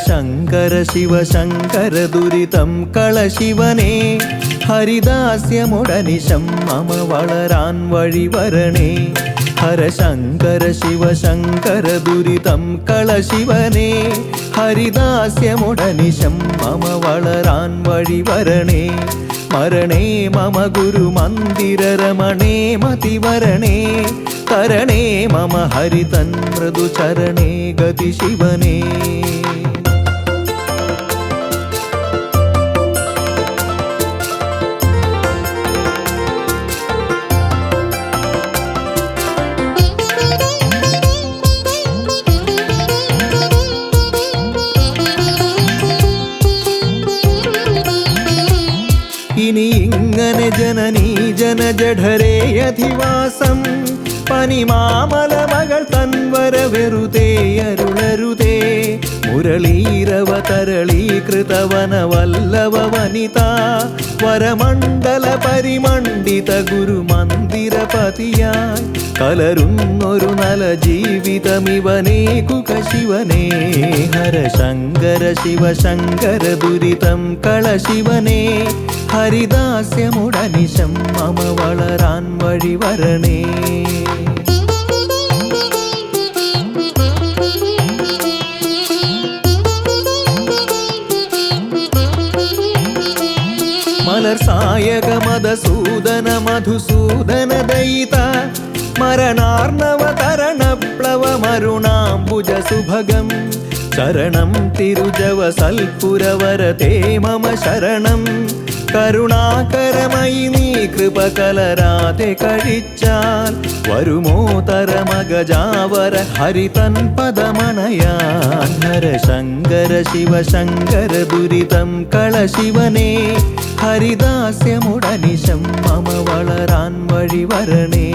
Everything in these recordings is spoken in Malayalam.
ശങ്കര ശിവശങ്കര ദുരിതം കള ശിവനേ ഹരിദാസ്യമുടനിശം മമ വളരാൻ വഴി വരണേ. ഹരശങ്കര ശിവശങ്കര ദുരിതം കള ശിവനേ ഹരിദാസ്യമുടനിശം മമ വളരാൻ വഴി വരണേ. മരണേ മമ ഗുരു മന്ദിര രമണേ മതിവരണേ. തരണേ മമ ഹരിതൻ മൃദു ചരണേ ഗതി ശിവനേ. ഇനി ഇങ്ങനെ ജനനീ ജനജഠരേ അധിവാസം പനിമാമല മകൾ തൻവര വെറുതേ അരുളരുതേ. മുരളീരവ തരളീകൃതവന വല്ലഭ വനിത വരമണ്ഡല പരിമണ്ഡിത ഗുരുമന്ദിരപതിയായി കലരുന്നൊരു നല ജീവിതമിവനേകുക ശിവനേ. ഹരശങ്കര ശിവശങ്കര ദുരിതം കള ശിവനേ ഹരിദാസ്യമുടനിശം മമ വളരാൻ വഴി വരണേ. മലർ സായക മദസൂദന മധുസൂദന ദയിത മരണാർണവ തരണപ്ലവ മരുണാംബുജ സുഭഗം ശരണം തിരുജവ സൽപുരവരതേ മമ ശരണം. കരുണാകരമയി നീ കൃപ കലരാതെ കഴിച്ചാൽ വരുമോ തരമഗജാവര ഹരിതൻ പദമണയാൻ. ഹരശങ്കര ശിവശങ്കര ദുരിതം കള ശിവനേ ഹരിദാസ്യമുടനിശം മമ വളരാൻ വഴി വരണേ.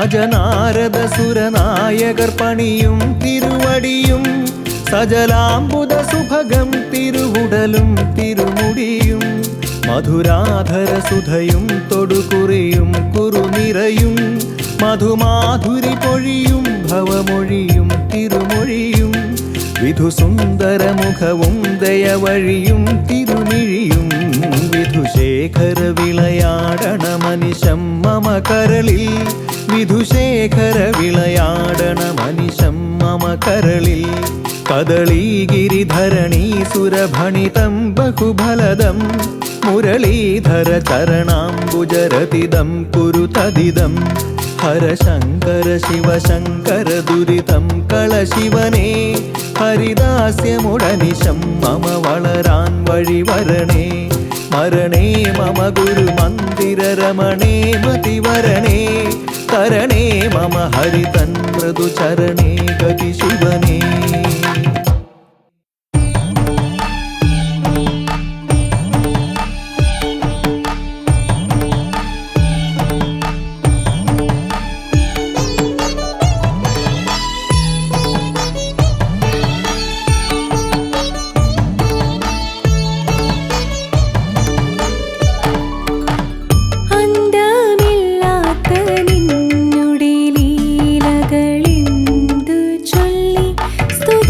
അജനാരദ സുരനായകർ പണിയും തിരുവടിയും സജലാംബുദ സുഭഗം തിരുവുടലും തിരുമുടിയും മധുരാധര സുധയും തൊടുകുറിയും കുറുനിരയും മധുമാധുരി പൊഴിയും ഭവമൊഴിയും തിരുമൊഴിയും വിധുസുന്ദരമുഖവും ദയവഴിയും തിരുമിഴിയും വിധുശേഖര വിളയാടണ മനിശം മമ കരളിൽ. വിധുശേഖര വിളയാടണ മനിശം മമ കരളിൽ. കദളീഗിരിധരണീ സുരഭണിതം ബഹുഫലദം മുരളീധര ചരണാംബുജരതിദം കുരുതദിദം. ഹരശങ്കര ശിവശങ്കര ദുരിതം കള ശിവനേ ഹരിദാസ്യമുടനിശം മമ വളരാൻ വഴി വരണേ. മരണേ മമ ഗുരു മന്ദിര രമണേ മതിവരണേ. തരണേ മമ ഹരിതൻ മൃദു ചരണേ ഗതി ശിവനേ. സ്തുതി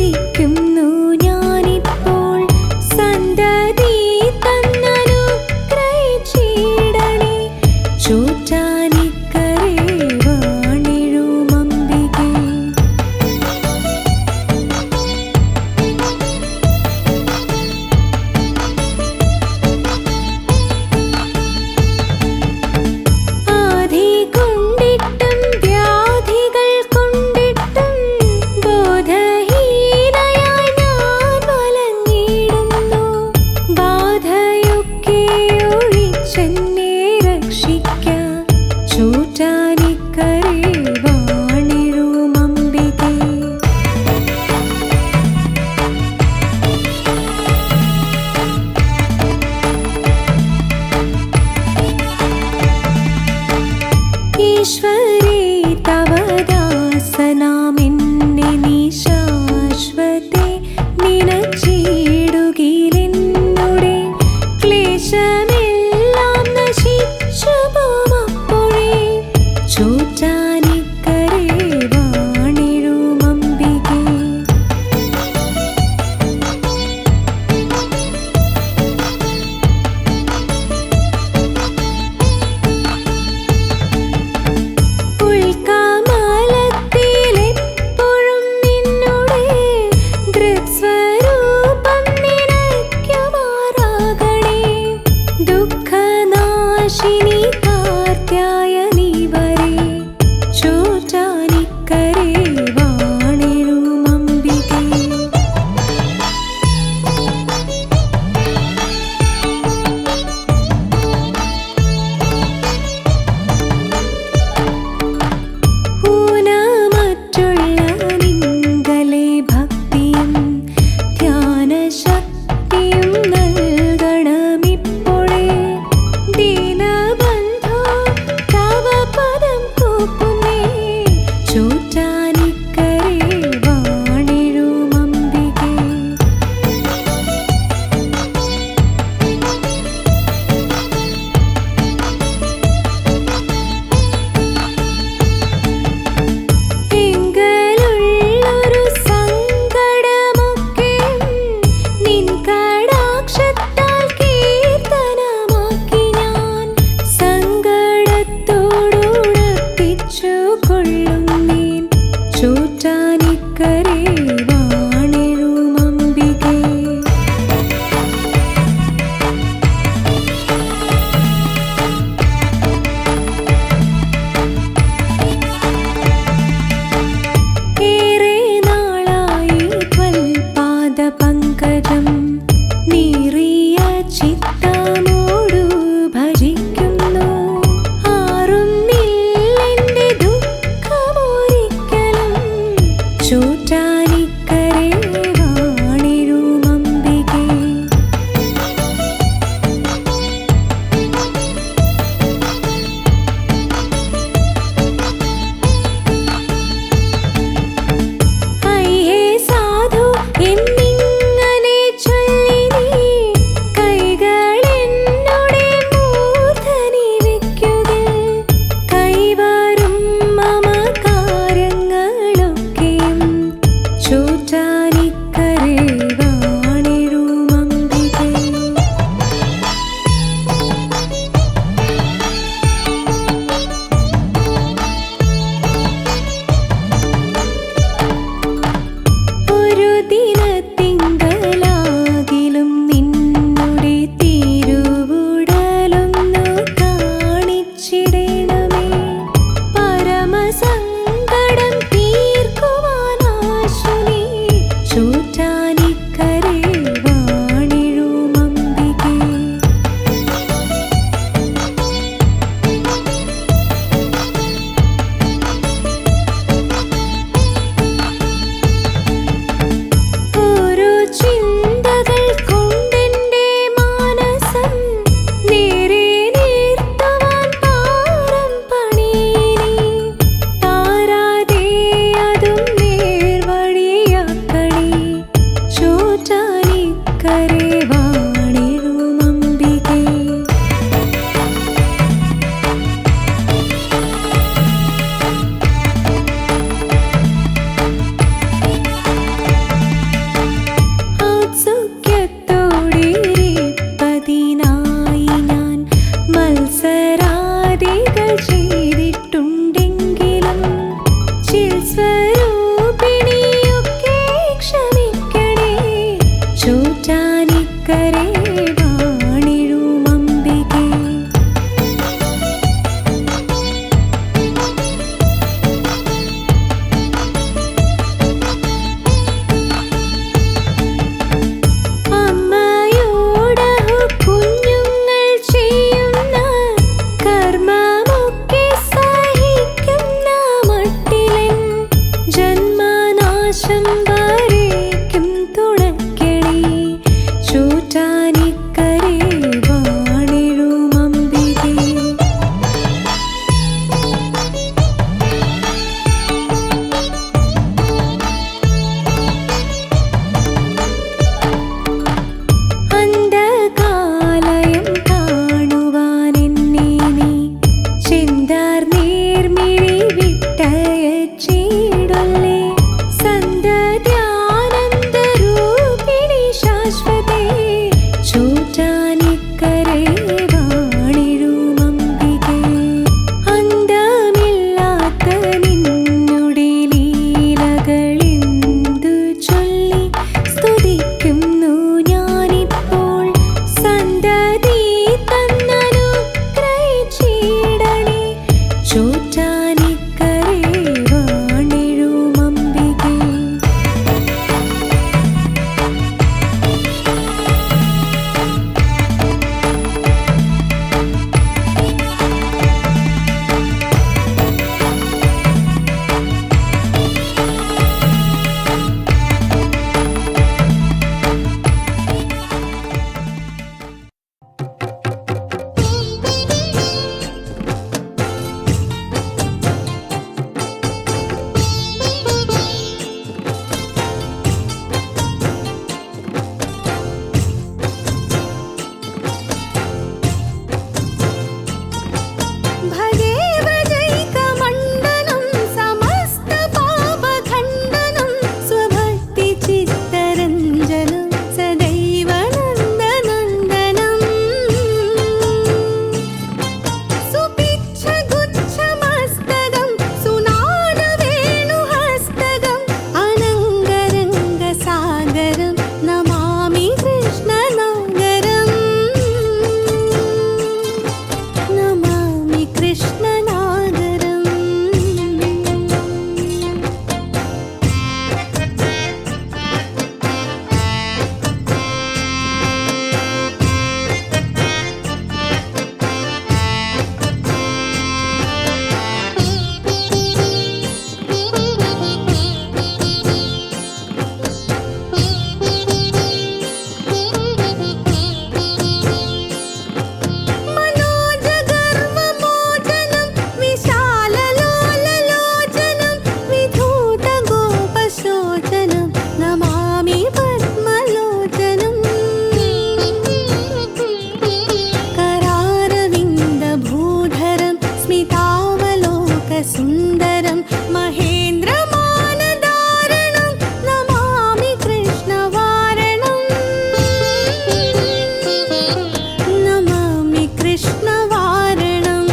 नमामि कृष्णवारणम्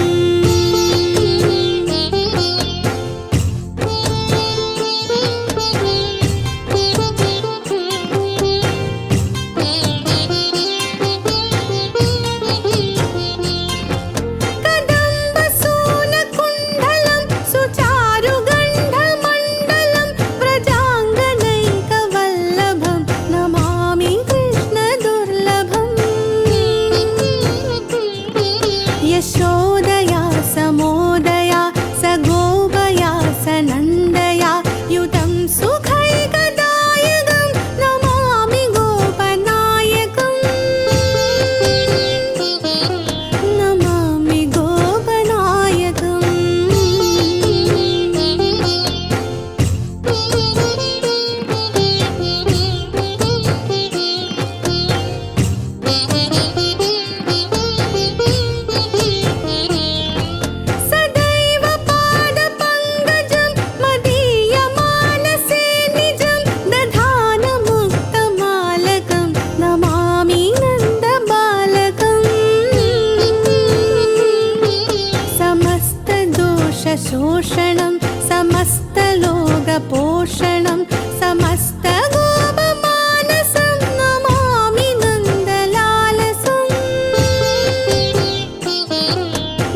कदम्बसूनकुण्डलं सुचारुगण्धमण्डलं व्रजाङ्गनैकवल्लभं नमामि कृष्णदुर्लभम् यशोदया समोदया सगोपया सनन्दया युतं सुखैकदायकं नमामि गोपनायकम् नमामि गोपनायकम् सदैव पादपङ्कजं मदीयमानसे निजं दधानमुक्तमालकं नमामि नन्दबालकम् समस्तदोषशोषणं समस्तलोकपोषणं समस्तगोपमानसं नमामि नन्दलालसम्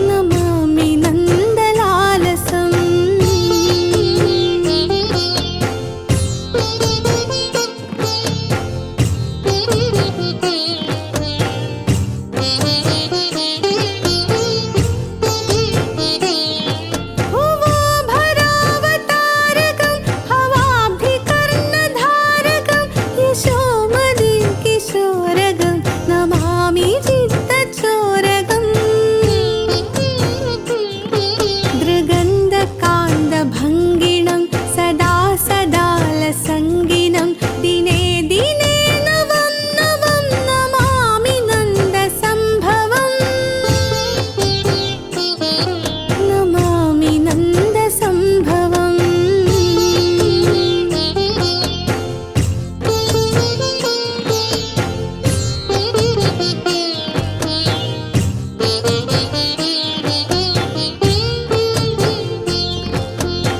नमामि नन्दलालसम् भुवोभरावतारकं हवाब्धिकर्णधारकं यशोमदि किशोरगं नमामि चित्तचोरगम् दृगन्धकान्दभङ्गिणं सदा सदालसङ्गिनं दिने दिने नवं नवं नमामि नन्दसम्भवम् नमामि नन्दसम्भवम्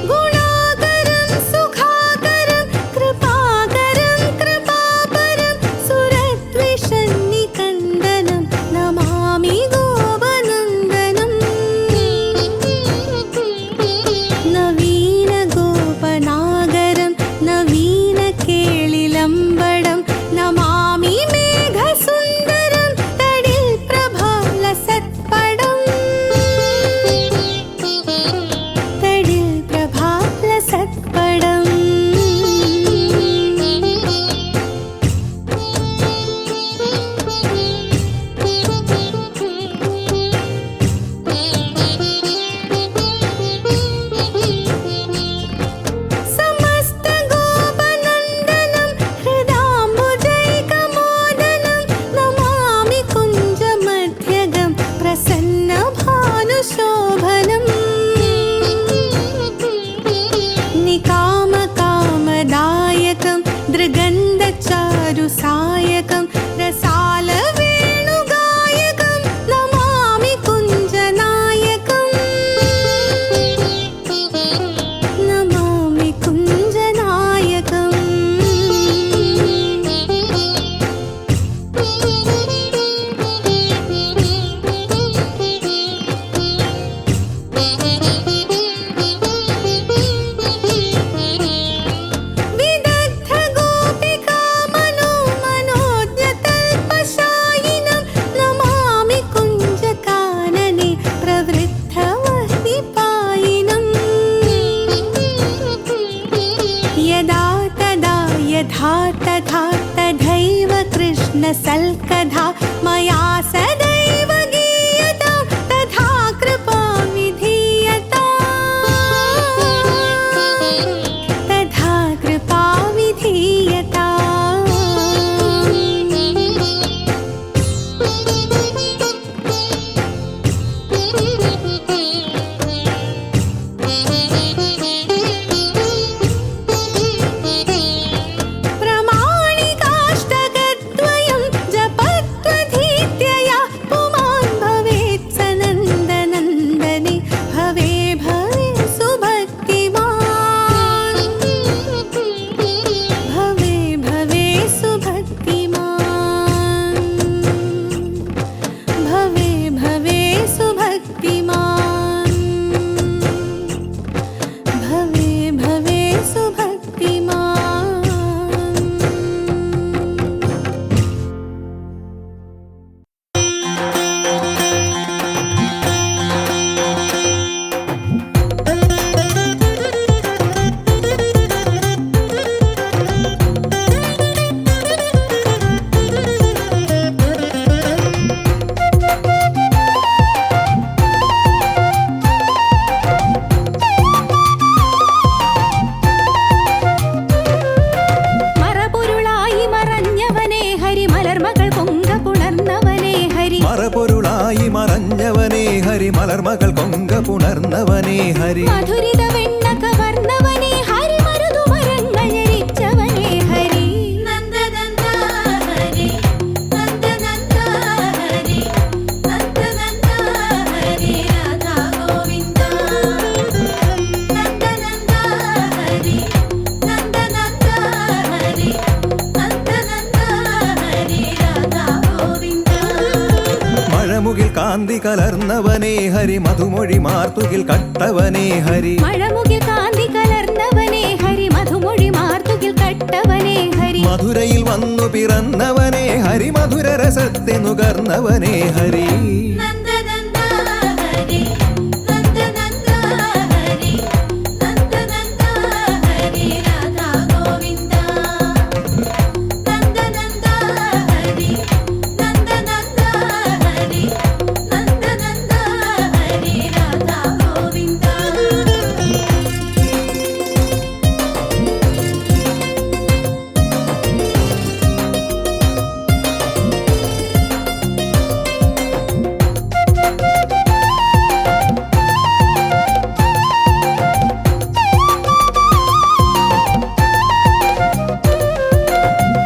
गुणाकरं सुखाकरं कृपाकरं कृपापरं सुरद्विषन्निकन्दनं नमामि गोपनन्दनम् नवीनगोपनागरं नवीनकेळिलम्बडं नमामि मेघसुन्दरं तडिल्प्रभालसत्पडम् तडिल्प्रभालसत्पडम् समस्तगोपनन्दनं हृदाम्बुजैकमोदनं नमामि कुञ्जमध्यगं प्रसन्नभानुशोभनम् निकामकामदायकं दृगन्धचारुसायकं रसालवेणुगायकं नमामि कुञ्जनायकम् नमामि कुञ्जनायकम् विदग्धगोपिकामनो मनोज्ञतल्पशायिनं नमामि कुञ्जकानने प्रवृद्धवह्निपायिनम् यदा तदा यथा तथा तथैव कृष्णसल्कधा मया सदैव गीयतां तथा कृपा विधीयताम् तथा कृपा विधीयताम् प्रमाणिकाष्टकद्वयं മധുരമായി മറഞ്ഞവനേ ഹരി മലർമകൾ കൊങ്ക പുണർന്നവനേ ഹരി മധുരിത വെണ്ണ കവർന്നവനേ ഹരി മരുതുമരങ്ങൾ ഞെരിച്ചവനേ ഹരി നന്ദനന്ദ ഹരി നന്ദനന്ദ ഹരി നന്ദനന്ദ ഹരി രാധാ ഗോവിന്ദ നന്ദനന്ദ ഹരി നന്ദനന്ദ ഹരി നന്ദനന്ദ ഹരി രാധാ ഗോവിന്ദ മഴമുകിൽ കാന്തി കലർന്നവനേ ഹരി മധുമൊഴി മാർത്തുകിൽ കട്ടവനേ ഹരി മഴമുകിൽ കാന്തി കലർന്നവനേ ഹരി മധുമൊഴി മാർത്തുകിൽ കട്ടവനേ ഹരി മധുരയിൽ വന്നു പിറന്നവനേ ഹരി മധുര രസത്തെ നുകർന്നവനേ ഹരി നന്ദനന്ദ ഹരി നന്ദനന്ദ ഹരി നന്ദനന്ദ ഹരി രാധാ ഗോവിന്ദ നന്ദനന്ദ ഹരി നന്ദനന്ദ ഹരി നന്ദനന്ദ ഹരി രാധാ ഗോവിന്ദ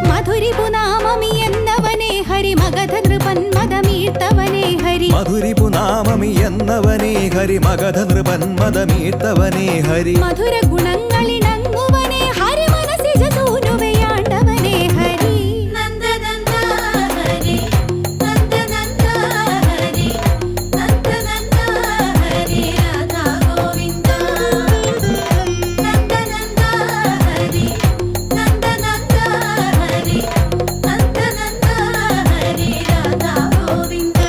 മധുരിപുനാമമി എന്നവനേ ഹരി മഗധ നൃപൻ മദമീഴ്ത്തവനേ ഹരി മധുരിപുനാമമി എന്നവനേ ഹരി മഗധ നൃപൻ മദമീട്ടവനേ ഹരി മധുര ഗുണങ്ങളിണങ്ങുവനേ ഹരി മനസിജ സൂനുവയാണ്ടവനേ ഹരി നന്ദനന്ദ ഹരി നന്ദനന്ദ ഹരി നന്ദനന്ദ ഹരി രാധാ ഗോവിന്ദ നന്ദനന്ദ ഹരി നന്ദനന്ദ ഹരി നന്ദനന്ദ ഹരി രാധാ ഗോവിന്ദ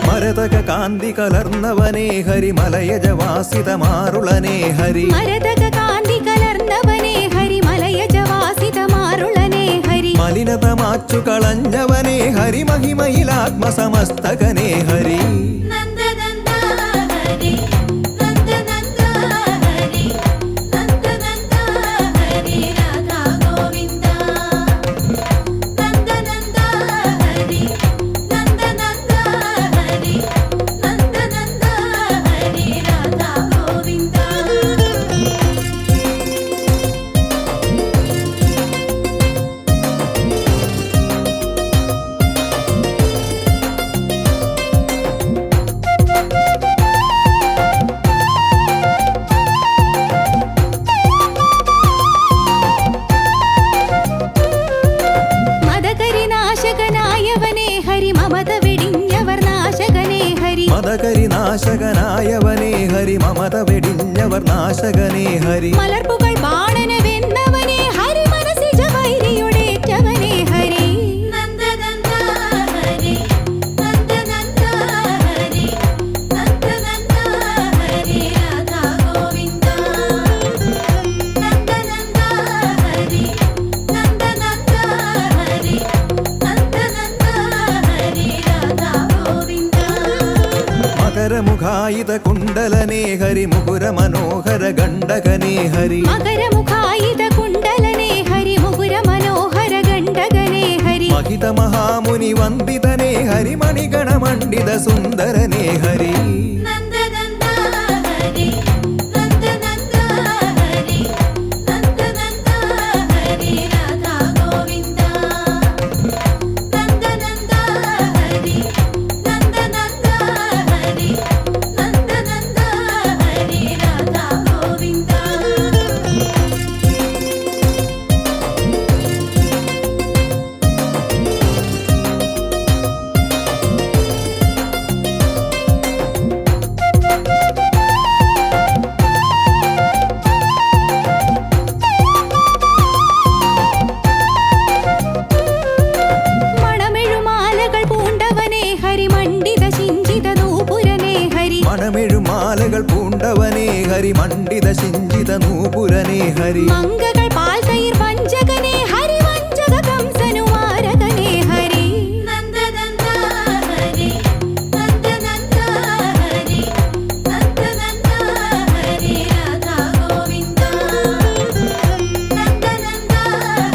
മരതക കാന്തി കലർന്നവനേ ഹരി മലയജവാസിതമാറുളനേ ഹരി മരതക കാന്തി കലർന്നവനേ ഹരി മലയജവാസിതമാറുളനേ ഹരി മലിനത മാച്ചു കളഞ്ഞവനേ ഹരി മഹിമയിലാത്മസമസ്തകനേ ഹരി നന്ദനന്ദ ഹരി നന്ദനന്ദ ഹരി നന്ദനന്ദ ഹരി രാധാ ഗോവിന്ദ നന്ദനന്ദ ഹരി നന്ദനന്ദ ഹരി നന്ദനന്ദ ഹരി രാധാ ഗോവിന്ദ മദകരിനാശകനായവനേ ഹരി മമത വെടിഞ്ഞവർ നാശകനേ ഹരി മദകരി നാശകനായവനേ ഹരി മമത വെടിഞ്ഞവർ നാശകനേ ഹരി മലർപ്പുകൾ ബാണനവെന്നവനേ ഹരി മനസിജ വൈരിയുടേറ്റവനേ ഹരി നന്ദനന്ദ ഹരി നന്ദനന്ദ ഹരി നന്ദനന്ദ ഹരി രാധാ ഗോവിന്ദ നന്ദനന്ദ ഹരി നന്ദനന്ദ ഹരി നന്ദനന്ദ ഹരി രാധാ ഗോവിന്ദ മകരമുഖായിത കുണ്ടലനേ ഹരി മുകുര മനോഹര ഗണ്ഡകനേ ഹരി മകരമുഖായിത കുണ്ടലനേ ഹരി മുകുര മനോഹര ഗണ്ഡകനേ ഹരി മഹിത മഹാമുനി വന്ദിതനേ ഹരി മണിഗണമണ്ഡിത സുന്ദരനേ ഹരി നന്ദനന്ദ ഹരി നന്ദനന്ദ ഹരി നന്ദനന്ദ ഹരി രാധാ ഗോവിന്ദ നന്ദനന്ദ ഹരി നന്ദനന്ദ ഹരി നന്ദനന്ദ ഹരി രാധാ ഗോവിന്ദ മണമെഴുമാലകൾ പൂണ്ടവനേ ഹരി മണ്ഡിത ശിഞ്ചിത നൂപുരനേ ഹരി മണമെഴുമാലകൾ പൂണ്ടവനേ ഹരി മണ്ഡിത ശിഞ്ചിത നൂപുരനേ ഹരി മംഗകൾ പാൽ തൈർ വഞ്ചകനേ ഹരി വഞ്ചക കംസനുമാരകനേ ഹരി നന്ദനന്ദ ഹരി നന്ദനന്ദ ഹരി നന്ദനന്ദ ഹരി രാധാ ഗോവിന്ദ നന്ദനന്ദ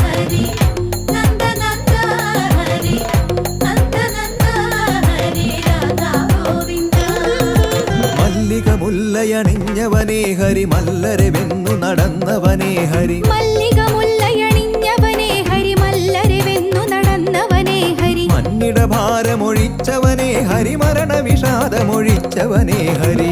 ഹരി നന്ദനന്ദ ഹരി നന്ദനന്ദ ഹരി രാധാ മുല്ലയണിഞ്ഞവനേ ഹരി മല്ലരെ വെന്നു നടന്നവനേ ഹരി മല്ലിക മുല്ലയണിഞ്ഞവനേ ഹരി മല്ലരെ വെന്നു നടന്നവനേ ഹരി മന്നിട ഭാരമൊഴിച്ചവനേ ഹരി മരണ വിഷാദമൊഴിച്ചവനേ ഹരി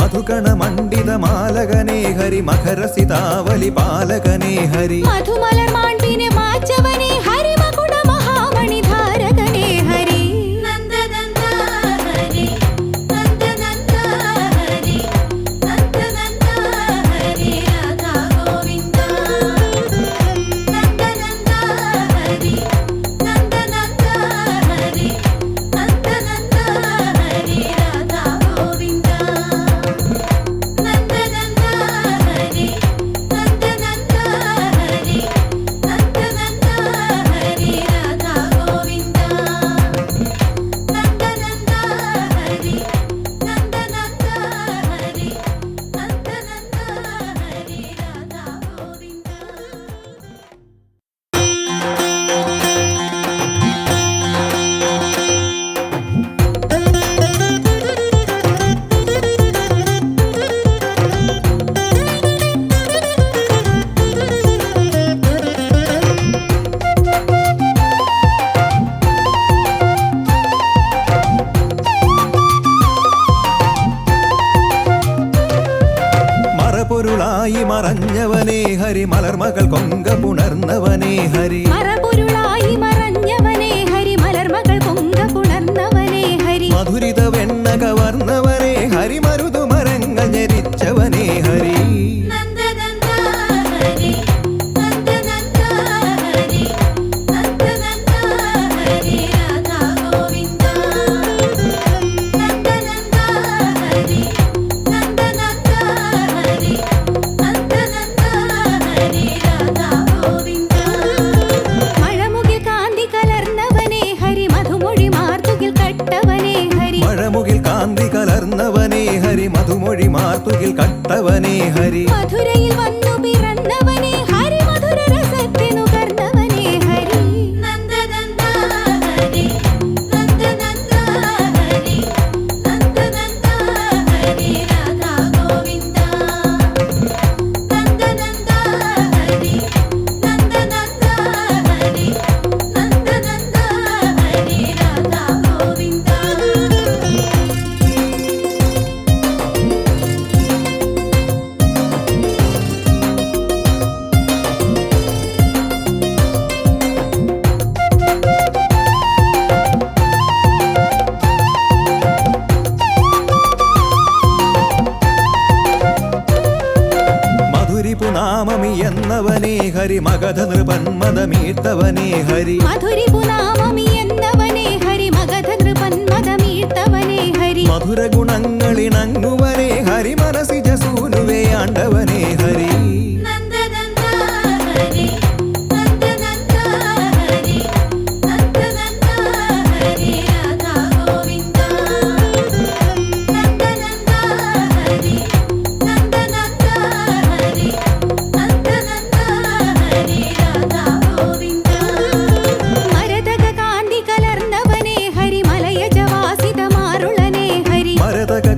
മധുകണമണ്ഡിതമാലകനേ ഹരി മകരസിതാവലി പാലകനേ ഹരി മധുമലർ മാണ്പിനെ മാച്ചവനേ ഹരി മകുട മഹാമണി ധാരകനേ ഹരി മറപൊരുളായി മറഞ്ഞവനേ ഹരി മലർമകൾ കൊങ്ക പുണർന്നവനേ ഹരി മറപൊരുളായി മറഞ്ഞവനേ ഹരി മലർമകൾ കൊങ്ക പുണർന്നവനേ ഹരി മധുരിത വെണ്ണ കവർന്നവനേ ഹരി മരുതു മരങ്ങൾ ഞെരിച്ചവനേ ഹരി മഴമുകിൽ കാന്തി കലർന്നവനേ ഹരി മധുമൊഴി മാർത്തുകിൽ കട്ടവനേ ഹരി മധുരയിൽ വന്നു പിറന്നവനേ ഹരി മധുര രസത്തിനുകർന്നവനേ ഹരി നാമമി എന്നവനേ ഹരി മഗധ നൃപന്മദമീർത്തവനേ ഹരി മധുരിപുനാമമി എന്നവനേ ഹരി മഗധ നൃപന്മദമീർത്തവനേ ഹരി മധുര ഗുണങ്ങളിണങ്ങുവനേ ഹരി മനസിജ സൂനുവേ ആണ്ടവനേ ഹരി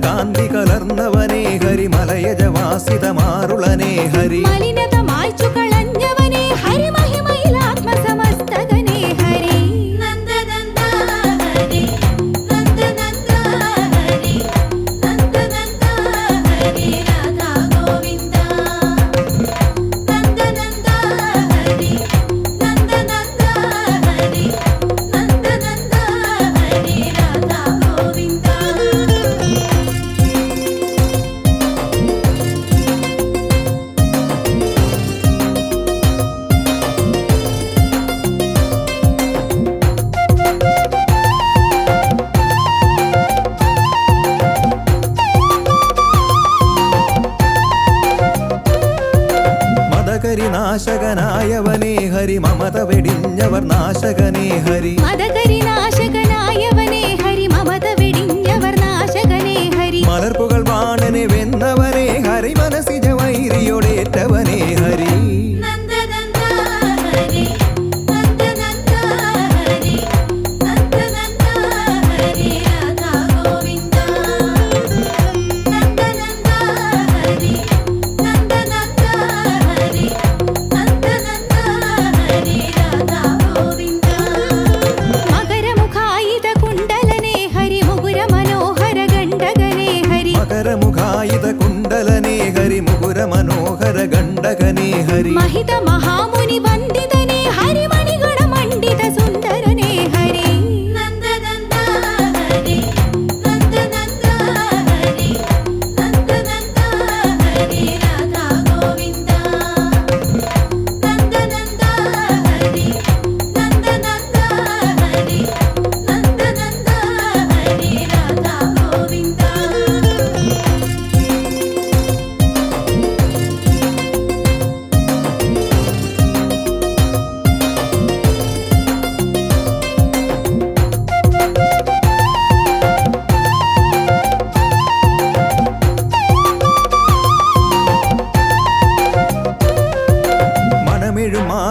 കാന്തി കലർന്നവനേ ഹരി മലയജവാസിതമാറുളനേ ഹരി മലിനത മായ്ച്ചു കളഞ്ഞവനേ ഹരി മഹിമയിലാത്മസമസ്തകനേ ഹരി മതകരി നാശകനായവനേ ഹരി മമത വെടിഞ്ഞവർ നാശകനേ ഹരി മതകരി നാശകനായവനേ ഹരി മമത വെടിഞ്ഞവർ നാശകനേ ഹരി മലർപ്പുകൾ വാണനെ വെന്നവനേ ഹരി മനസിജ വൈരിയോടേറ്റവനേ ഹരി മകരമുഖായിത കുണ്ടലനേ ഹരി മുകുര മനോഹര ഗണ്ഡകനേ ഹരി മഹിത മഹാമുനി വന്ദിതനേ ഹരി മണിഗണ മണ്ഡിത സുന്ദരനേ ഹരി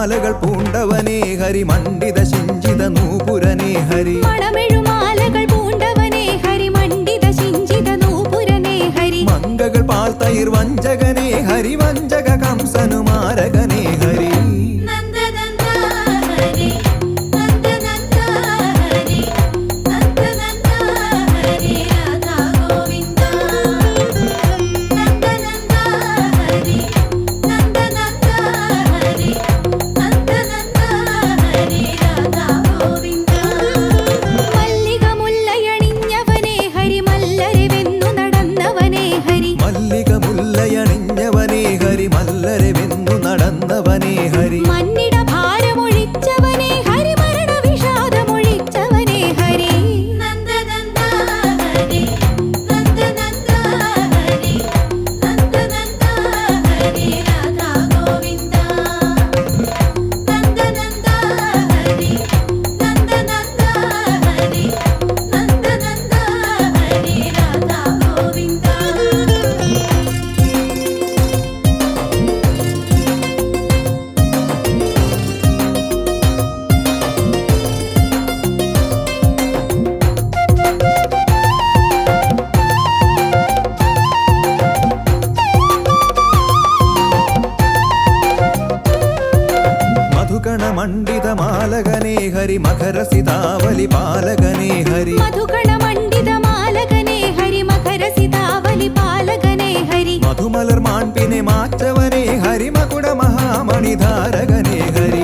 മാലകൾ പൂണ്ടവനേ ഹരി മണ്ഡിത ശിഞ്ചിത നൂപുരനേ ഹരി മണമെഴുമാലകൾ പൂണ്ടവനേ ഹരി മണ്ഡിത ശിഞ്ചിത നൂപുരനേ ഹരി മംഗകൾ പാൽ തൈർ വഞ്ചകനേ ഹരി വഞ്ചക കംസനു മാരകനേ ഹരി മല്ലരെ വെന്നു നടന്നവനേ ഹരി മന്നിട ഭാരമൊഴിച്ചവനേ ഹരി മരണ വിഷാദമൊഴിച്ചവനേ ഹരി മണ്ഡിത മാലകനേ ഹരി മകര സിതാവലി പാലകനേ ഹരി മധുകണ മണ്ഡിത മാലകനേ ഹരി മകര സിതാവലി പാലകനേ ഹരി മധുമലർ മാൺപിനെ മാറ്റവനേ ഹരി മകുട മഹാമണിധാരകനേ ഹരി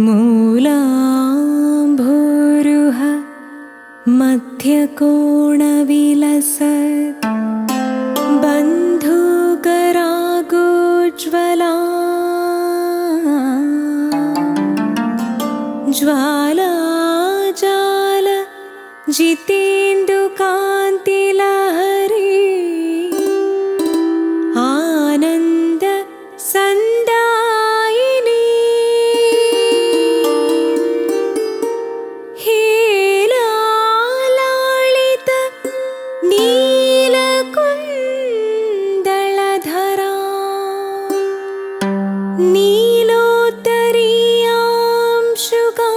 मूलाम्भोरुह मध्यकोणविलसत् बन्धुकरागोज्ज्वला ज्वालाजाल जितेन्दुकान्तिलहरी आनन्द सन्दायिनी हेलालालित नीलकुन्दलधरा नीलोत्तरीयांशुका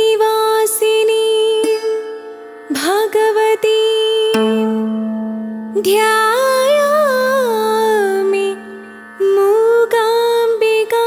कोल्लूरात्रिनिवासिनी भगवती ध्यायामि मूकाम्बिका।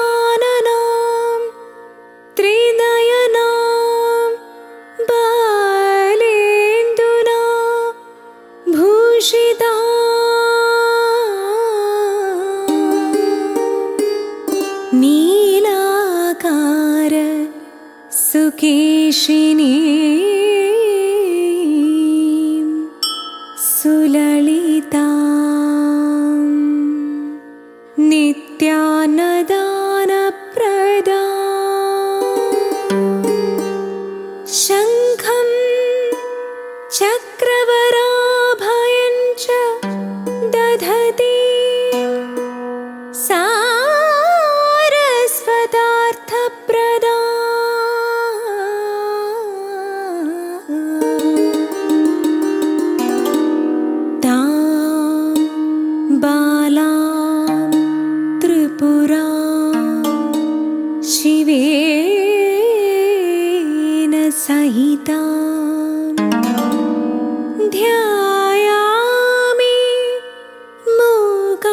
बालादित्यनिभाननां त्रिनयनां बालेन्दुना भूषिता नीलाकार सुकेशिनी सुललिता नित्यान्नदानप्रदा शङ्खं चक्रवराभयं च दधति सारस्वतार्थप्रदा तां बालां त्रिपुरा शिवेन सहिता ध्यायामि मूकाम्बिका।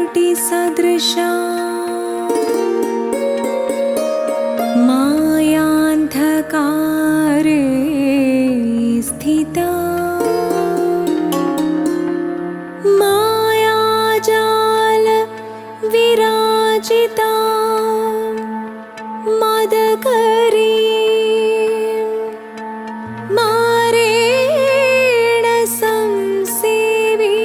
मध्याह्नार्कसहस्रकोटिसदृशा मायान्धकारे स्थिता मायाजाल विराजिता मदकरी मारेण संसेवी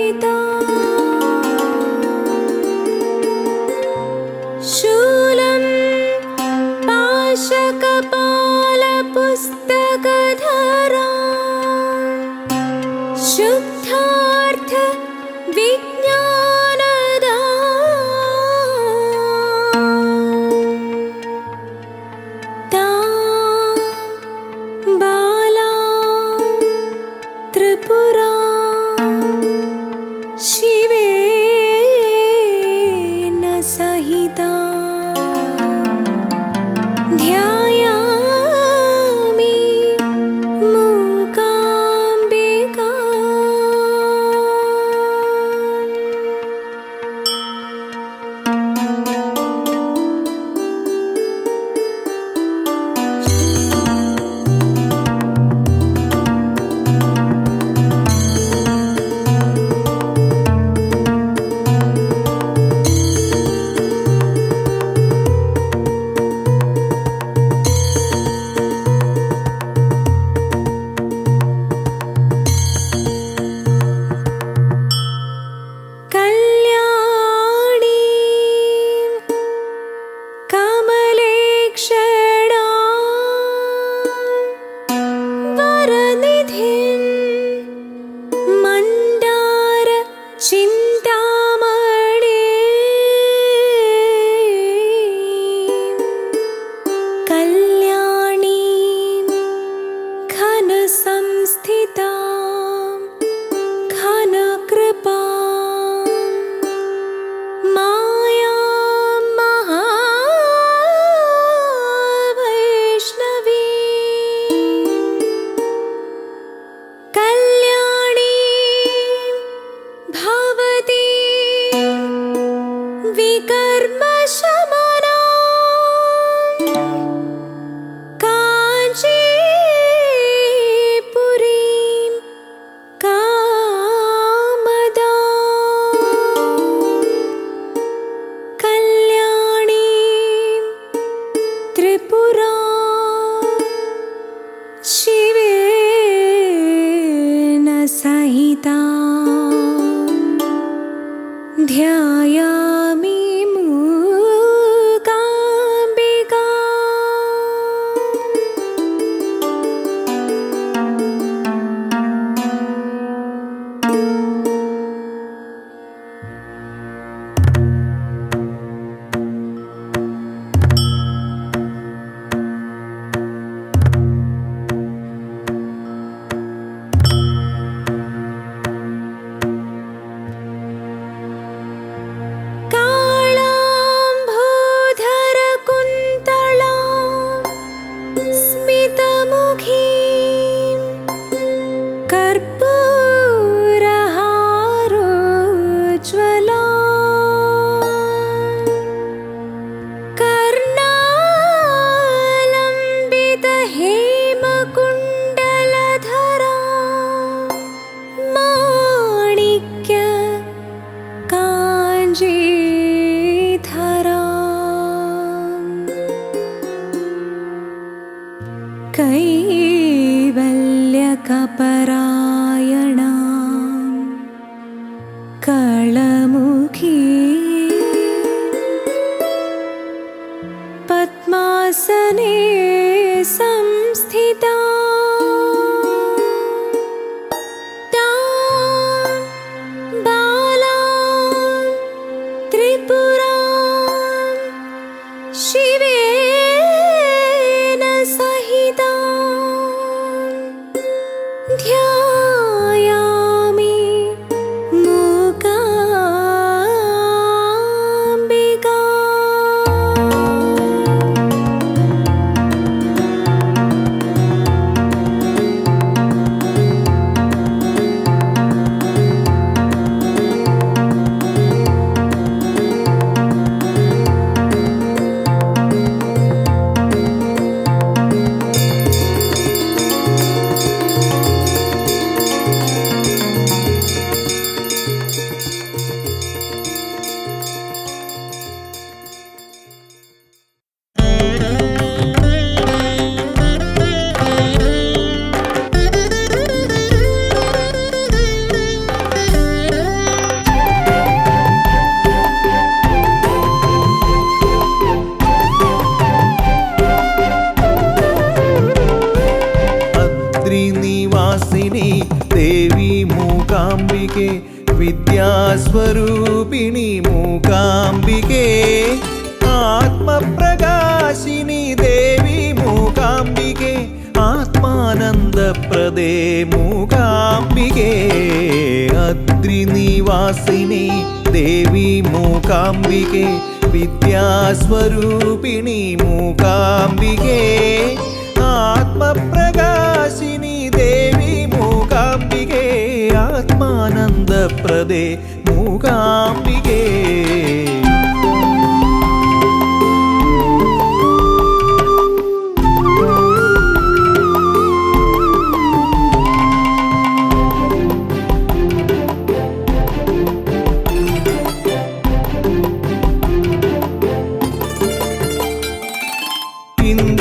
ध्यायामि मूकाम्बिका कैवल्यकपरायणा कळमुखी पद्मासने संस्थिता तां बालां त्रिपुरां शिवेन सहिता ध्यायामि मूकाम्बिका निवासिनी देवी मूकाम्बिके विद्यास्वरूपिणी मूकाम्बिके आत्मप्रकाशिनी देवी मूकाम्बिके आत्मानन्दप्रदे मूकाम्बिके अद्रिनिवासिनी देवी मूकाम्बिके विद्यास्वरूपिणी मूकाम्बिके आत्मप्रकाशिनी देवी मूकाम्बिके आत्मानन्दप्रदे मूकाम्बिके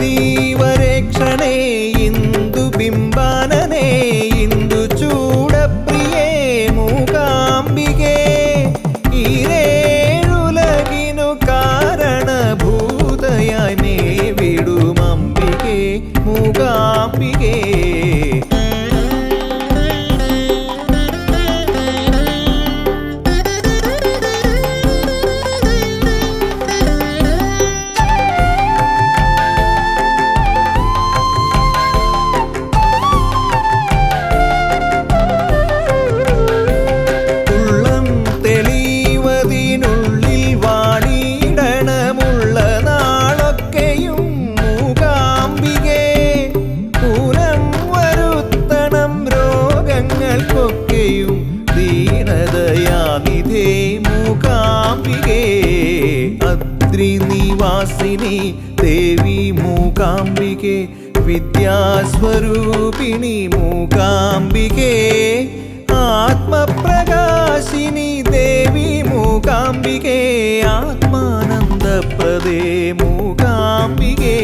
ഇന്ദീവരേക്ഷണേ ഇന്ദുബിംബാനനേ ഇന്ദുചൂഡപ്രിയേ മൂകാംബികേ ഈരേഴുലകിനു കാരണഭൂതയായി മേവിടുമംബികേ മൂകാംബികേ निवासिनी देवी मूकाम्बिके विद्यास्वरूपिणी मूकाम्बिके आत्मप्रकाशिनी देवी मूकाम्बिके आत्मानन्दप्रदे मूकाम्बिके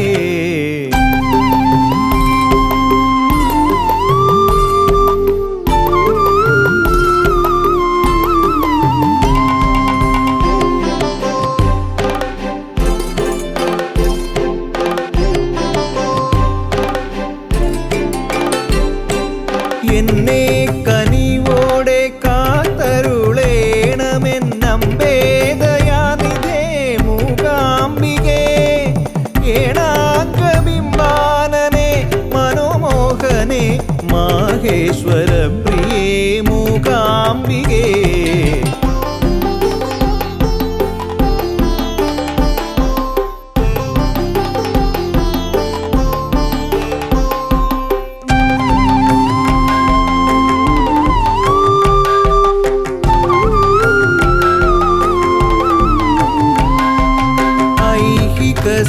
മൂകാംബികേ.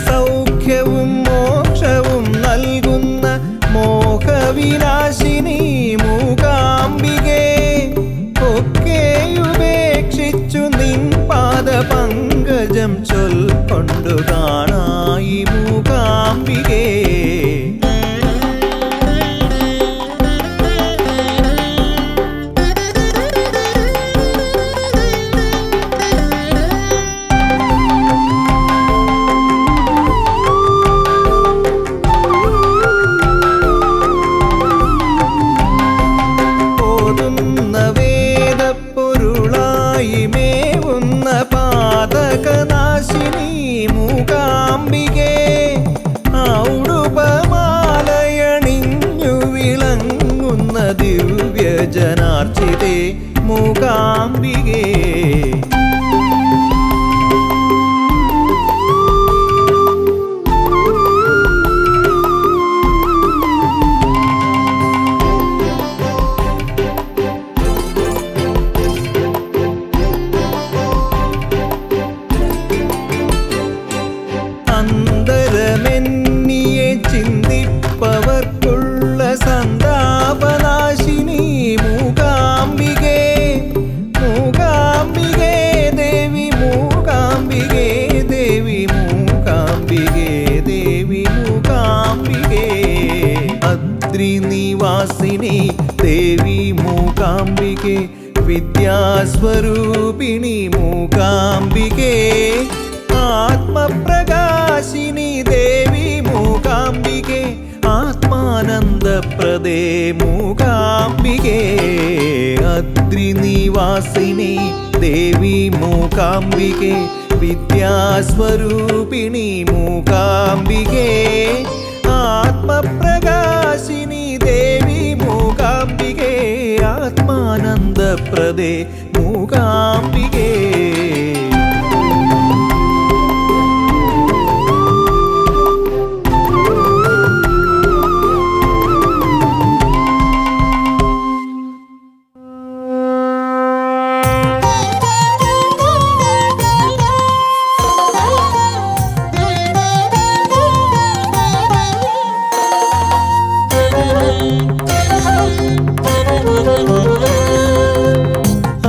സൗഖ്യവും മോക്ഷവും നൽകുന്ന മോഹവിനാശിനി മൂകാംബികേ. ഒക്കെയുപേക്ഷിച്ചു നിൻ പാദപങ്കജം ചൊൽക്കൊണ്ടു കാണായി മൂകാംബികേ. മേവുന്ന പാതകനാശിനി മൂകാംബികേ. ഔഡുപമാലയണിഞ്ഞു വിളങ്ങുന്ന ദിവ്യജനാർച്ചിതേ മൂകാംബികേ. അന്തരമെന്നിയെ ചിന്തിപ്പവർക്കുള്ള സന്താപനാശിനി മൂകാംബികേ. മൂകാംബികേ ദേവി മൂകാംബികേ ദേവി മൂകാംബികേ ദേവി മൂകാംബികേ. അദ്രിനിവാസിനി ദേവി മൂകാംബികേ. വിദ്യാസ്വരൂപിണി മൂകാംബികേ. ആത്മപ്രകാശിനി ദേവി മൂകാംബികേ. ആത്മാനന്ദപ്രദേ മൂകാംബികേ. അദ്രിനിവാസിനി ദേവി മൂകാംബികേ. വിദ്യാസ്വരൂപിണി മൂകാംബികേ. ആത്മപ്രകാശിനി ദേവി മൂകാംബികേ. ആത്മാനന്ദപ്രദേ മൂകാംബികേ.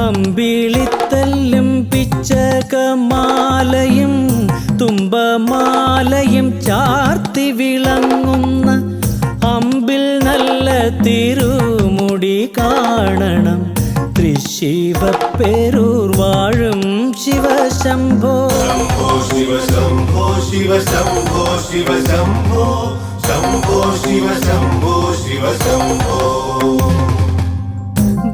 അമ്പിളിത്തല്ലും പിച്ചകമാലയും തുമ്പമാലയും ചാർത്തി വിളങ്ങുന്ന അമ്പിൽ നല്ല തിരുമുടി കാണണം. തൃശിവപ്പേരൂർ വാഴും ശിവശംഭോ. ശിവ ശംഭോ ശിവ ശംഭോ ശിവ ശംഭോ ശംഭോ ശിവ ശംഭോ ശിവ ശംഭോ.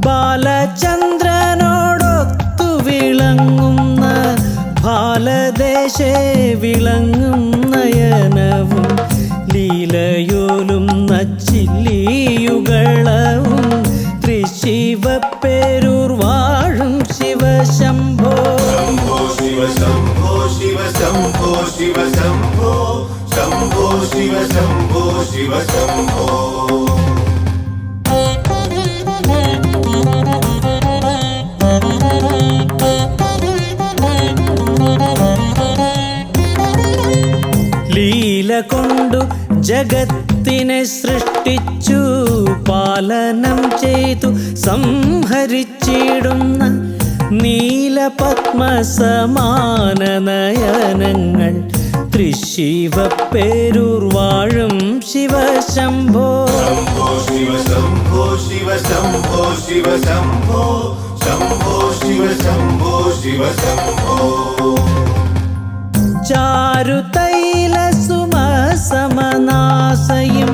ബാലചന്ദ്രനോടൊത്തു വിളങ്ങുന്ന ബാലദേശേ വിളങ്ങും നയനവും ലീലയോലും നച്ചില്ലിയുകളവും തൃശിവപ്പേരൂർ വാഴും ശിവശംഭോ. ശിവ ശംഭോ ശിവ ശംഭോ ശിവ ശംഭോ ശംഭോ ശിവ ശംഭോ ശിവ ശംഭോ. ലീല കൊണ്ടു ജഗത്തിനെ സൃഷ്ടിച്ചു പാലനം ചെയ്തു സംഹരിച്ചിടുന്ന നീലപത്മസമാന നയനങ്ങൾ തൃശിവപ്പേരൂർ വാഴും ശിവശംഭോ. ശിവ ശംഭോ ശിവ ശംഭോ ശിവ ശംഭോ ശംഭോ ശിവ ശംഭോ ശിവ ശംഭോ. ചാരുതൈല സുമസമനാസയും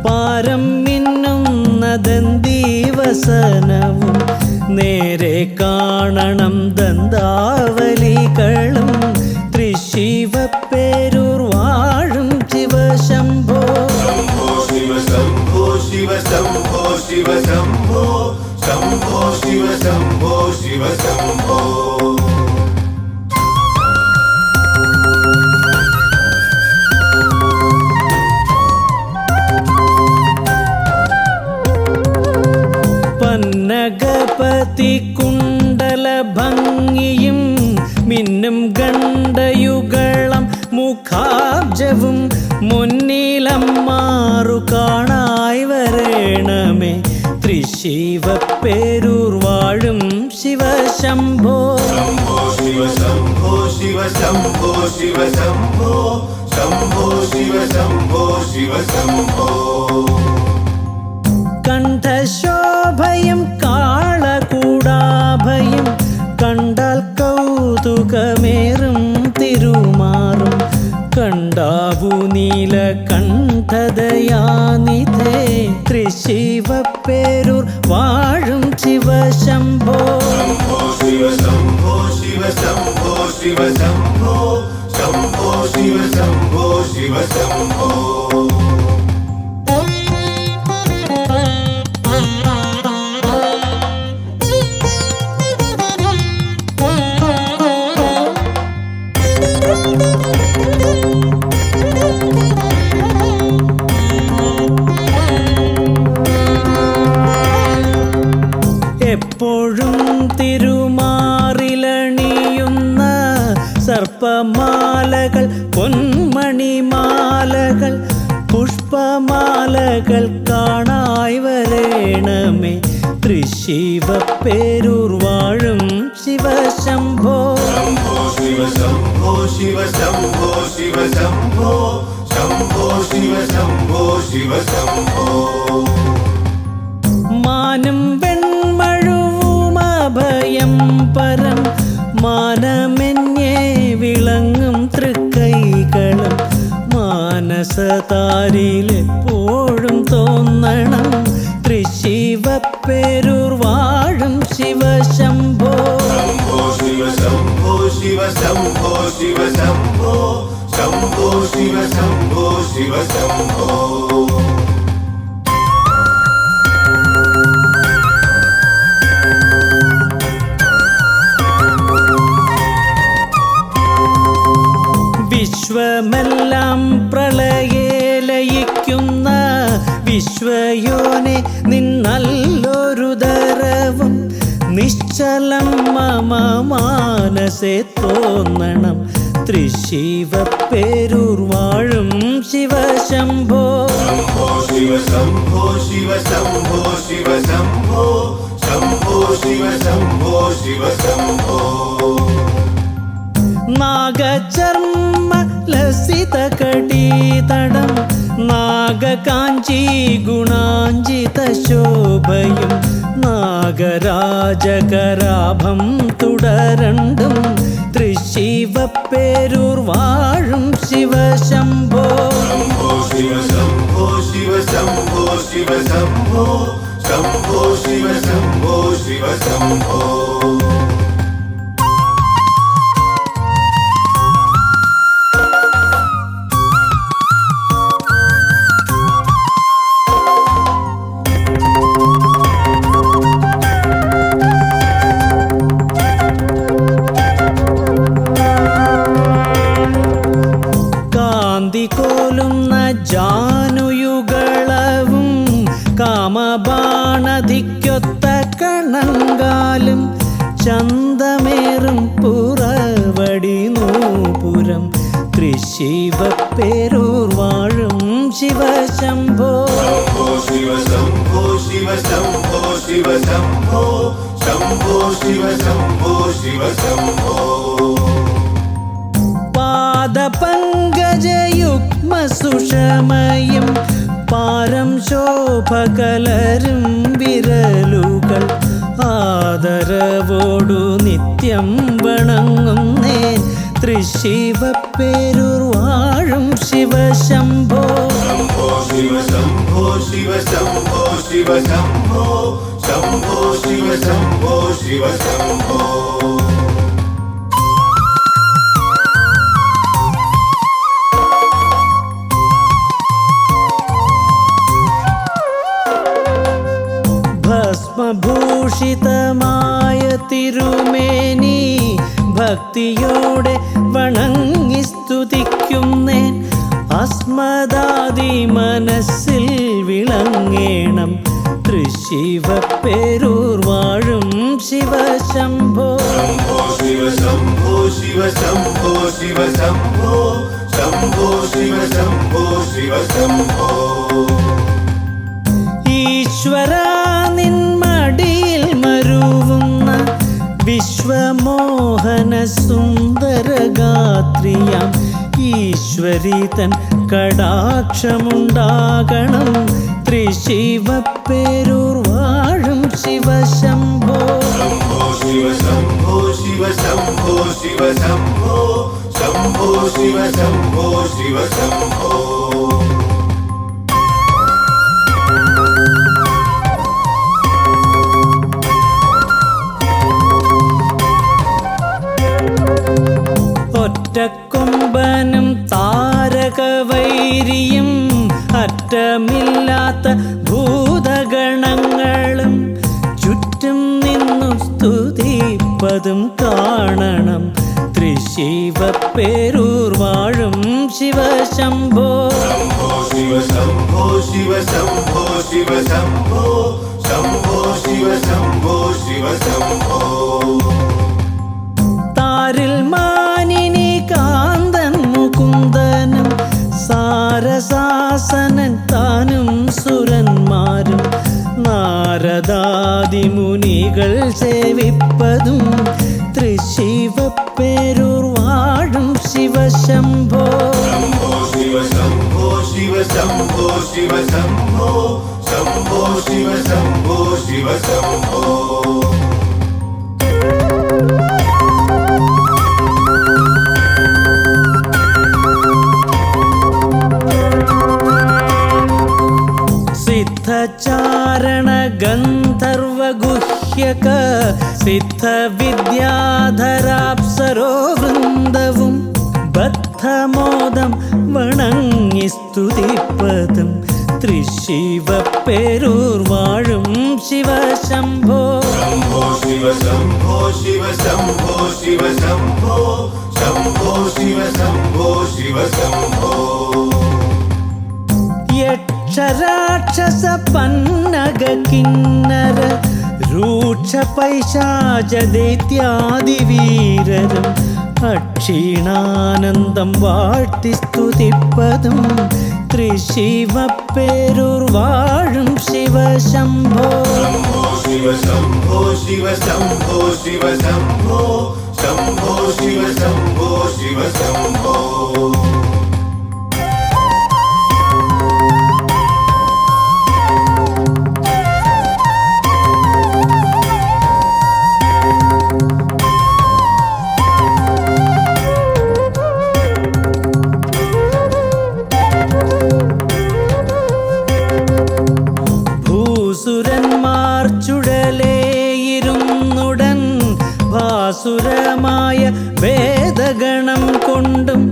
പാരം മിന്നുന്നദന്തീവസനവും നേരെ കാണണം ദന്താവലികളും തൃശിവപ്പേരൂർ വാഴും ശിവശംഭോ. ശിവ ശംഭോ ശിവ ശംഭോ ശിവ ശംഭോ शम्भो शिव शम्भो शिव शम्भो പന്നഗപതി കുണ്ടല ഭംഗിയും മിന്നും ഗണ്ഡയുഗളം മുഖാബ്ജവും മുന്നിലമ്മാറു കാണായി വരേണമേ തൃശിവപ്പേരൂർ വാഴും ശിവശംഭോ शम्भो शिव शम्भो शिव शम्भो शिव शम्भो शम्भो शिव शम्भो शिव शम्भो കണ്ഠശോഭയും കാളകൂടാഭയും കണ്ടാൽ കൗതുകമേറും തിരുമാറും കണ്ടാവു നീല കണ്ഠദയാനിധേ തൃശിവപ്പേരൂർ വാഴും ശിവശംഭോ शम्भो शिव शम्भो शिव शम्भो शिव शम्भो शम्भो शिव शम्भो शिव शम्भो എപ്പോഴും തിരുമാറിലണിയുന്ന സർപ്പമാലകൾ പൊന്മണിമാലകൾ പുഷ്പമാലകൾ കാണായി വരേണമേ തൃശിവപ്പേരൂർ വാഴും ശിവശംഭോ शम्भो शिव शम्भो शिव शम्भो शिव शम्भो शम्भो शिव शम्भो शिव शम्भो മാനം വെൺമഴുവും അഭയം പരം മാനമെന്നേ വിളങ്ങും തൃക്കൈകളും മാനസതാരിലെപ്പോഴും തോന്നണം തൃശിവപ്പേരൂർ വാഴും ശിവശംഭോ शम्भो शिव शम्भो शिव शम्भो शिव शम्भो शम्भो शिव शम्भो शिव शम्भो വിശ്വമെല്ലാം പ്രളയേ ലയിക്കുന്ന വിശ്വയോനെ നിന്നല്ലൊരു ദരവും നിശ്ചലം മമ മാനസേ തോന്നണം തൃശിവപ്പേരൂർ വാഴും ശിവശംഭോ शम्भो शिव शम्भो शिव शम्भो शिव शम्भो शम्भो शिव शम्भो शिव शम्भो നാഗചർമ്മ ലസിത കടീതടം നാഗകാഞ്ചി ഗുണാഞ്ചിത ശോഭയും നാഗരാജകരാഭം തുടരണ്ടും തൃശിവപ്പേരൂർ വാഴും ശിവശംഭോ शम्भो शिव शम्भो शिव शम्भो शिव शम्भो शम्भो शिव शम्भो शिव शम्भो കോലുന്ന ജാനുയുകളവും കാമബാണധിക്കൊത്ത കണങ്കാലും ചന്തമേറും പുറവടി നൂപുരം തൃശിവപ്പേരൂർ വാഴും ശിവശംഭോ शम्भो शिव शम्भो शिव शम्भो शिव शम्भो शम्भो शिव शम्भो शिव शम्भो പാദപങ്കജയുഗ്മ സുഷമയും പാരം ശോഭകലരും വിരലുകൾ ആദരവോടു നിത്യം വണങ്ങുന്നേൻ തൃശിവപ്പേരൂർ വാഴും ശിവശംഭോ शम्भो शिव शम्भो शिव शम्भो शिव शम्भो शम्भो शिव शम्भो शिव शम्भो തിരുമേനി ഭക്തിയോടെ വണങ്ങി സ്തുതിക്കുന്നേൻ. അസ്മദാദി മനസ്സിൽ വിളങ്ങേണം തൃശിവപ്പേരൂർ വാഴും ശിവശംഭോ. ശംഭോ ശിവ ശംഭോ ശിവ ശംഭോ ശിവ ശംഭോ ശംഭോ ശിവ ശംഭോ ശിവ ശംഭോ. ഈശ്വര നിന്മടിയിൽ മരുവുന്ന വിശ്വമോഹന സുന്ദരഗാത്രിയാം ഈശ്വരി തൻ കടാക്ഷമുണ്ടാകണം തൃശിവപ്പേരൂർ വാഴും ശിവശംഭോ. ശംഭോ ശിവ ശംഭോ ശിവ ശംഭോ ശിവ ശംഭോ ശംഭോ ശിവ ശംഭോ ശിവ ശംഭോ. ഒറ്റക്കൊമ്പനും താരകവൈരിയും അറ്റമില്ലാത്ത ഭൂതഗണങ്ങളും ചുറ്റും നിന്നു സ്തുതിപ്പതും കാണണം തൃശിവപ്പേരൂർ വാഴും ശിവശംഭോ. ശംഭോ ശിവ ശംഭോ ശിവ ശംഭോ ശിവ ശംഭോ ശംഭോ ശിവ ശംഭോ ശിവ ശംഭോ. താരിൽ മാനിനി കാന്തൻ മുകുന്ദനും സാരസാസനൻ താനും സുരന്മാരും നാരദാദിമുനികൾ സേവിപ്പതും തൃശിവപ്പേരൂർ വാഴും ശിവശംഭോ. ശംഭോ ശിവ ശംഭോ ശിവ ശംഭോ ശിവ ശംഭോ ശംഭോ ശിവ ശംഭോ ശിവ ശംഭോ. സിദ്ധചാരണ ഗന്ധർവഗുഹ്യക സിദ്ധവിദ്യാധരാപ്സരോ വൃന്ദവും ബദ്ധമോദം വണങ്ങി സ്തുതിപ്പതും തൃശിവപ്പേരൂർ വാഴും ശിവശംഭോ. ശംഭോ ശിവ ശംഭോ ശിവ ശംഭോ ശിവ ശംഭോ ശംഭോ ശിവ ശംഭോ ശിവ ശംഭോ. യക്ഷരാക്ഷസ പന്നഗ കിന്നര രൂക്ഷ പൈശാച ദൈത്യാദിവീരരും അക്ഷീണാനന്ദം വാഴ്ത്തി സ്തുതിപ്പതും തൃശിവപ്പേരൂർ വാഴും ശിവശംഭോ. ശംഭോ ശിവ ശംഭോ ശിവ ശംഭോ ശിവ ശംഭോ ശംഭോ ശിവ ശംഭോ ശിവ ശംഭോ. ഭൂസുരന്മാർ ചുഴലേയിരുന്നുടൻ ഭാസുരമായ വേദഗണം കൊണ്ടും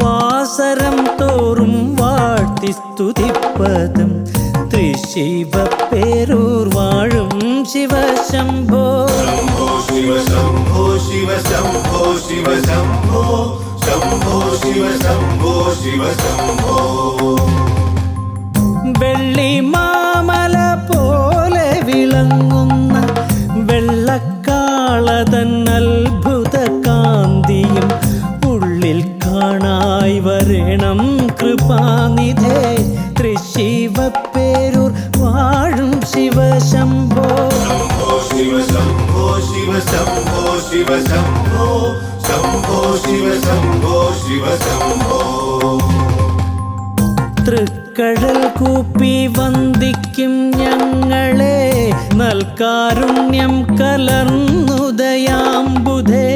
വാസരം തോറും വാഴ്ത്തി സ്തുതിപ്പതും തൃശിവപ്പേരൂർ വാഴും ശിവശംഭോ. ശംഭോ ശിവ ശംഭോ ശിവ ശംഭോ ശിവ ശംഭോ ശംഭോ ശിവ ശംഭോ ശിവ ശംഭോ. വെള്ളിമാമല പോലെ വിളങ്ങുന്ന വെള്ളക്കാളതൻ അത്ഭുത കാന്തിയും ഉള്ളിൽ കാണായി വരണം കൃപാനിധേ തൃശിവപ്പേരൂർ വാഴും ശിവശംഭോ. ശംഭോ ശിവ ശംഭോ ശിവ ശംഭോ ശിവ ശംഭോ ശംഭോ ശിവ ശംഭോ ശിവ ശംഭോ. തൃക്കഴൽ കൂപ്പി വന്ദിക്കും ഞങ്ങളെ നൽകാരുണ്യം കലർന്നുദയാംബുധേ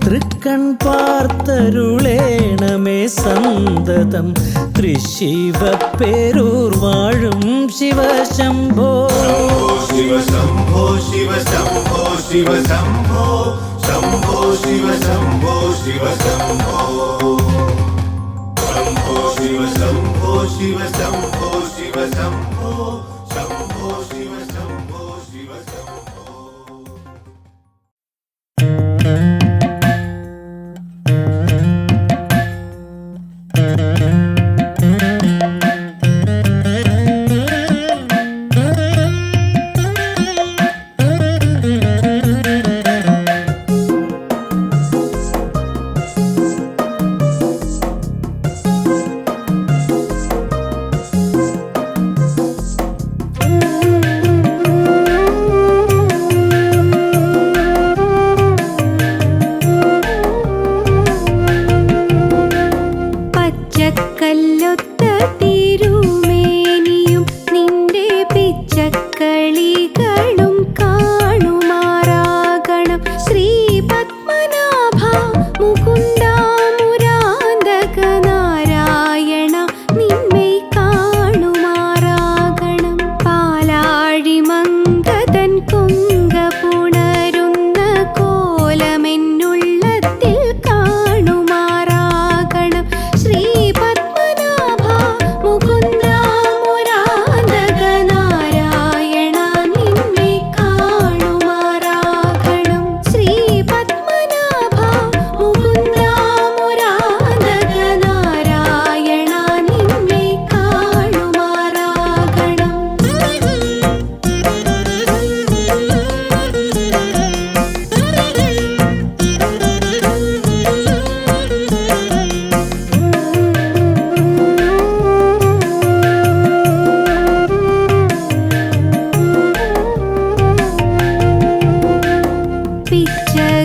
തൃക്കൺ പാർത്തരുളേണമേ സന്തതം തൃശിവപ്പേരൂർ വാഴും ശിവശംഭോ. ശംഭോ ശിവ ശംഭോ ശിവ ശംഭോ ശിവ ശംഭോ ശംഭോ ശിവ ശംഭോ ശിവ ശംഭോ. ശംഭോ ശിവ ശംഭോ ശിവ ശംഭോ ശിവ ശംഭോ ശംഭോ ശിവ ശംഭോ ശിവ ശംഭോ.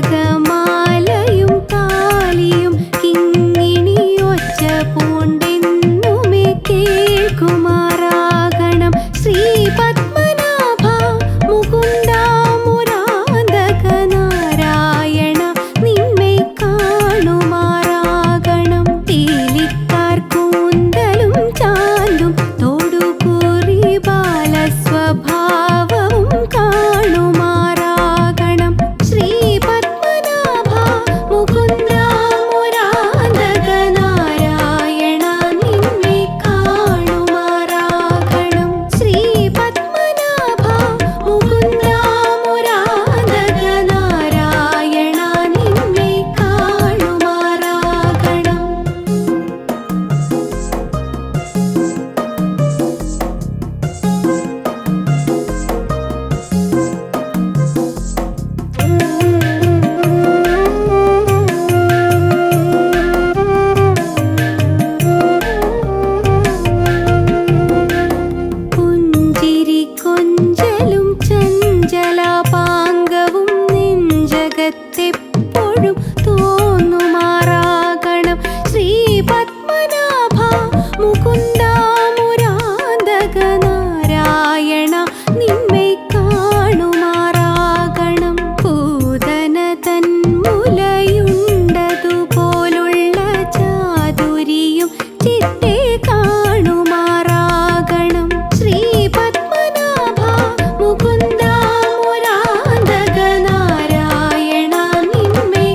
പുസ്തകമാലയും താലിയും കിങ്ങിണിയൊച്ച പൂണ്ടെന്നുമേ കേൾക്കുമാറാകണം. ശ്രീ പത്മനാഭ മുകുന്ദ മുരാന്തക നാരായണ നിന്നെ കാണുമാറാകണം. തേലിക്കാർ കൂന്തലും ചാന്തും തോടുകൂറി ബാലസ്വഭാവവും കാണുമാറാകണം. ശ്രീ പത്മനാഭ മുകുന്ദ മുരാന്തക നാരായണ നിന്നെ കാണുമാറാകണം. ശ്രീ പത്മനാഭ മുകുന്ദ മുരാന്തക നാരായണ നിന്നെ കാണുമാറാകണം. പുഞ്ചിരി കൊഞ്ചലും ചഞ്ചലപാംഗവും നെഞ്ചകത്തെപ്പോഴും തോന്നുമാറാകണം. ശ്രീ പത്മനാഭ മുകുന്ദ മുരാന്തക നാരായണ നിന്നെ കാണുമാറാകണം. പൂതന തന്മുലയുണ്ടതുപോലുള്ള ചാതുരിയും ചിത്തെ കാണുമാറാകണം. ശ്രീ പത്മനാഭ മുകുന്ദ മുരാന്തക നാരായണ നിന്നെ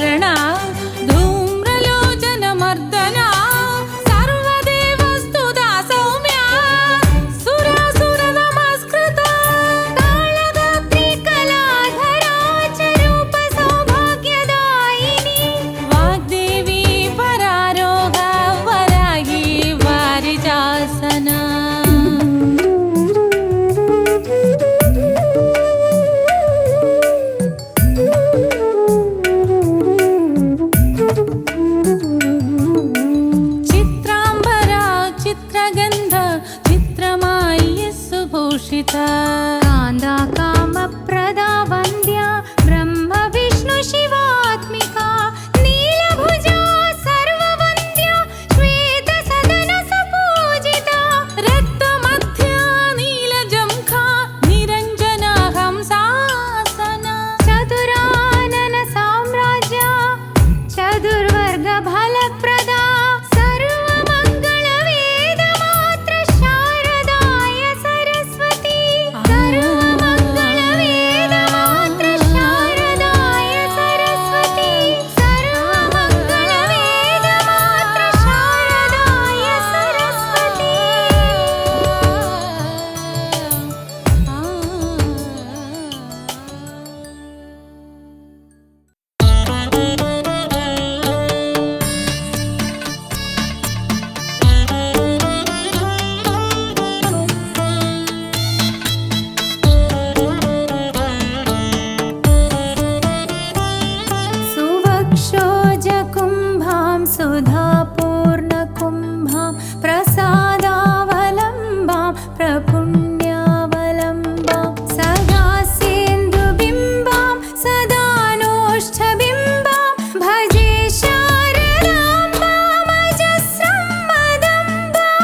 शरण धूम्रलोचनमर्दना सर्वदेवस्तुता सौम्या सुरासुरनमस्कृता कालगात्री कलाधरा च रूप सौभाग्यदायिनी वाग्देवी परारोगा वरागी वारिजासना कान्दा कामप्रदा वन्द्या ब्रह्म विष्णु शिवात्मिका नीलभुजा सर्ववन्द्या श्वेतसदन सपूजिता रक्तमध्या नीलजंघा निरञ्जना हंसासना चतुरानन साम्राज्या चतुर्वर्ग फलप्रदा सुधापूर्णकुम्भां प्रसादावलम्बां प्रपुण्यावलम्बां सदा सेन्दुबिम्बां सदा नोष्ठबिम्बां भजे शारदाम्बामजस्रं मदम्बां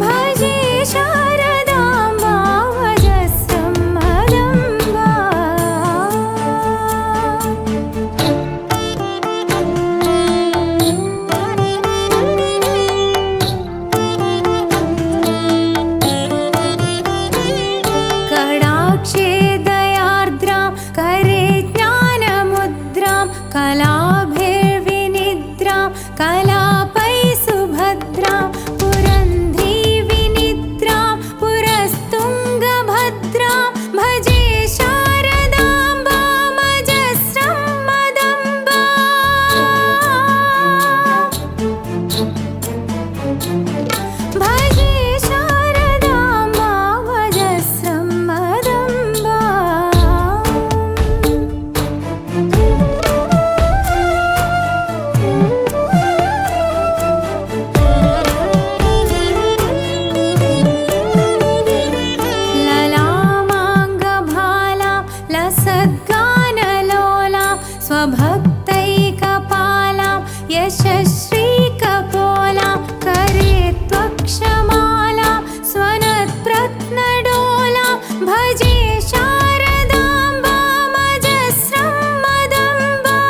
भजे शारदाम्बामजस्रं मदम्बां कलाभिर्विनिद्रां कलापै सुभद्रां पुरन्ध्री विनिद्रां पुरस्तुङ्गभद्रां भजे शारदाम्बामजस्रं मदम्बां भजे शारदाम्बामजस्रं मदम्बां स्वभक्तैकपालां यशश्रीकपोलां करे त्वक्षमालां स्वनत्प्रत्नडोलां भजे शारदाम्बामजस्रं मदम्बां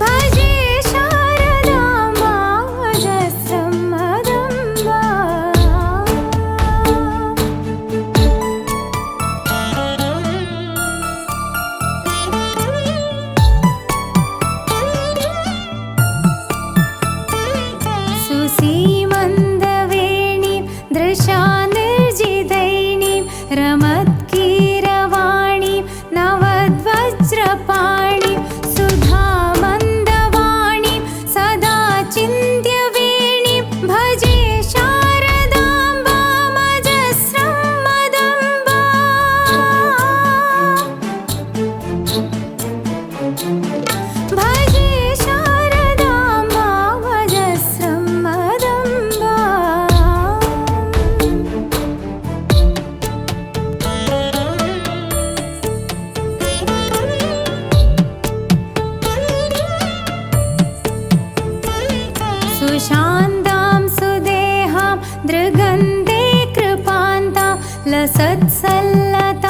भजे शारदाम्बामजस्रं मदम्बां सुसीमन्दवेणीं दृशानिर्जितैणीं रमत्कीरवाणीं नवद्वज्रपाणीं सुधामन्दवाणीं सदा चिन्त्यवेणीं भजे शारदाम्बामजस्रं मदम्बां भजे शारदाम्बामजस्रं मदम्बां सुशान्तां सुदेहां दृगन्धे कृपान्तां लसत्सल्लतां